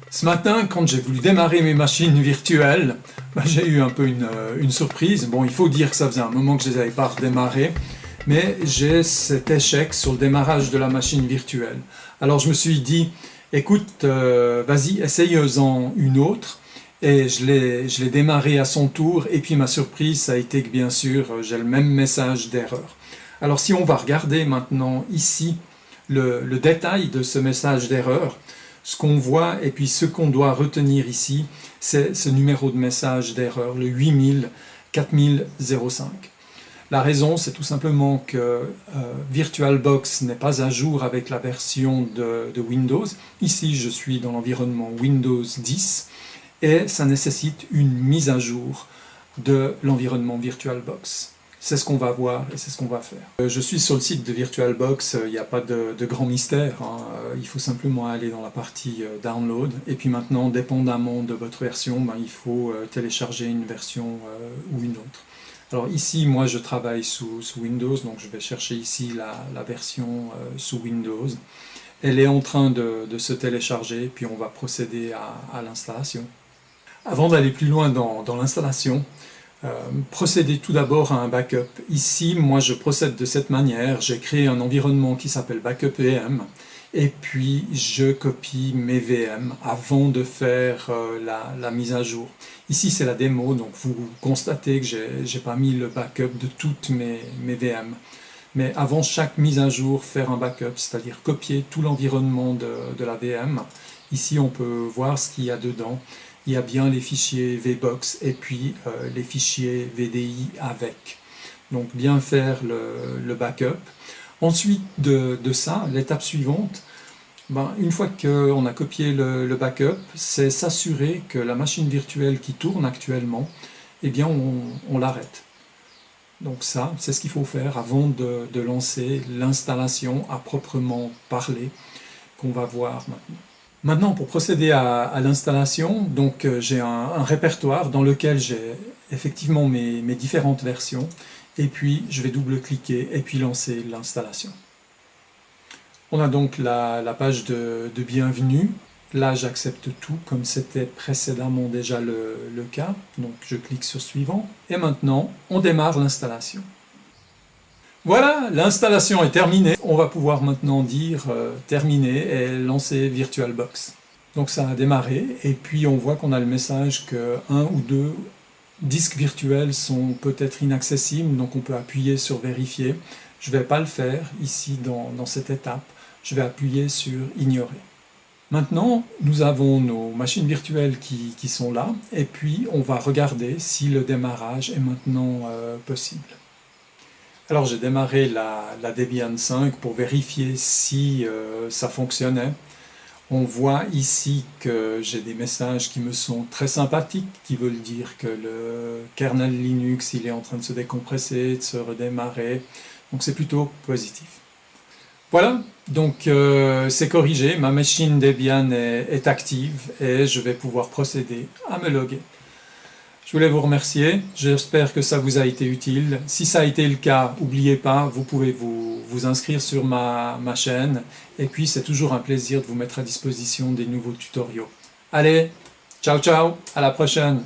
Ce matin, quand j'ai voulu démarrer mes machines virtuelles, j'ai eu un peu une surprise. Bon, il faut dire que ça faisait un moment que je ne les avais pas redémarrées, mais j'ai cet échec sur le démarrage de la machine virtuelle. Alors je me suis dit, écoute, vas-y, essaye-en une autre. Et je l'ai démarré à son tour, et puis ma surprise, ça a été que bien sûr, j'ai le même message d'erreur. Alors si on va regarder maintenant ici le détail de ce message d'erreur, ce qu'on voit et puis ce qu'on doit retenir ici, c'est ce numéro de message d'erreur, le 8000-4005. La raison, c'est tout simplement que VirtualBox n'est pas à jour avec la version de Windows. Ici, je suis dans l'environnement Windows 10 et ça nécessite une mise à jour de l'environnement VirtualBox. C'est ce qu'on va voir et c'est ce qu'on va faire. Je suis sur le site de VirtualBox, il n'y a pas de grand mystère, hein. Il faut simplement aller dans la partie Download, et puis maintenant, dépendamment de votre version, il faut télécharger une version ou une autre. Alors ici, moi je travaille sous Windows, donc je vais chercher ici la version sous Windows. Elle est en train de se télécharger, puis on va procéder à l'installation. Avant d'aller plus loin dans l'installation, procédez tout d'abord à un backup. Ici, moi je procède de cette manière, j'ai créé un environnement qui s'appelle Backup VM, et puis je copie mes VM avant de faire la mise à jour. Ici c'est la démo, donc vous constatez que j'ai pas mis le backup de toutes mes VM. Mais avant chaque mise à jour, faire un backup, c'est-à-dire copier tout l'environnement de la VM. Ici on peut voir ce qu'il y a dedans. Il y a bien les fichiers VBox et puis les fichiers VDI avec. Donc bien faire le backup. Ensuite de ça, l'étape suivante, une fois qu'on a copié le backup, c'est s'assurer que la machine virtuelle qui tourne actuellement, eh bien on l'arrête. Donc ça, c'est ce qu'il faut faire avant de lancer l'installation à proprement parler, qu'on va voir maintenant. Maintenant, pour procéder à l'installation, donc j'ai un répertoire dans lequel j'ai effectivement mes différentes versions, et puis je vais double-cliquer et puis lancer l'installation. On a donc la page de bienvenue. Là, j'accepte tout comme c'était précédemment déjà le cas, donc je clique sur suivant, et maintenant on démarre l'installation. Voilà, l'installation est terminée. On va pouvoir maintenant dire terminer et lancer VirtualBox. Donc ça a démarré et puis on voit qu'on a le message que un ou deux disques virtuels sont peut-être inaccessibles, donc on peut appuyer sur vérifier. Je ne vais pas le faire ici dans cette étape. Je vais appuyer sur ignorer. Maintenant, nous avons nos machines virtuelles qui sont là et puis on va regarder si le démarrage est maintenant possible. Alors j'ai démarré la Debian 5 pour vérifier si ça fonctionnait. On voit ici que j'ai des messages qui me sont très sympathiques, qui veulent dire que le kernel Linux il est en train de se décompresser, de se redémarrer, donc c'est plutôt positif. Voilà, donc c'est corrigé, ma machine Debian est active et je vais pouvoir procéder à me loguer. Je voulais vous remercier, j'espère que ça vous a été utile. Si ça a été le cas, n'oubliez pas, vous pouvez vous inscrire sur ma chaîne. Et puis c'est toujours un plaisir de vous mettre à disposition des nouveaux tutoriaux. Allez, ciao ciao, à la prochaine.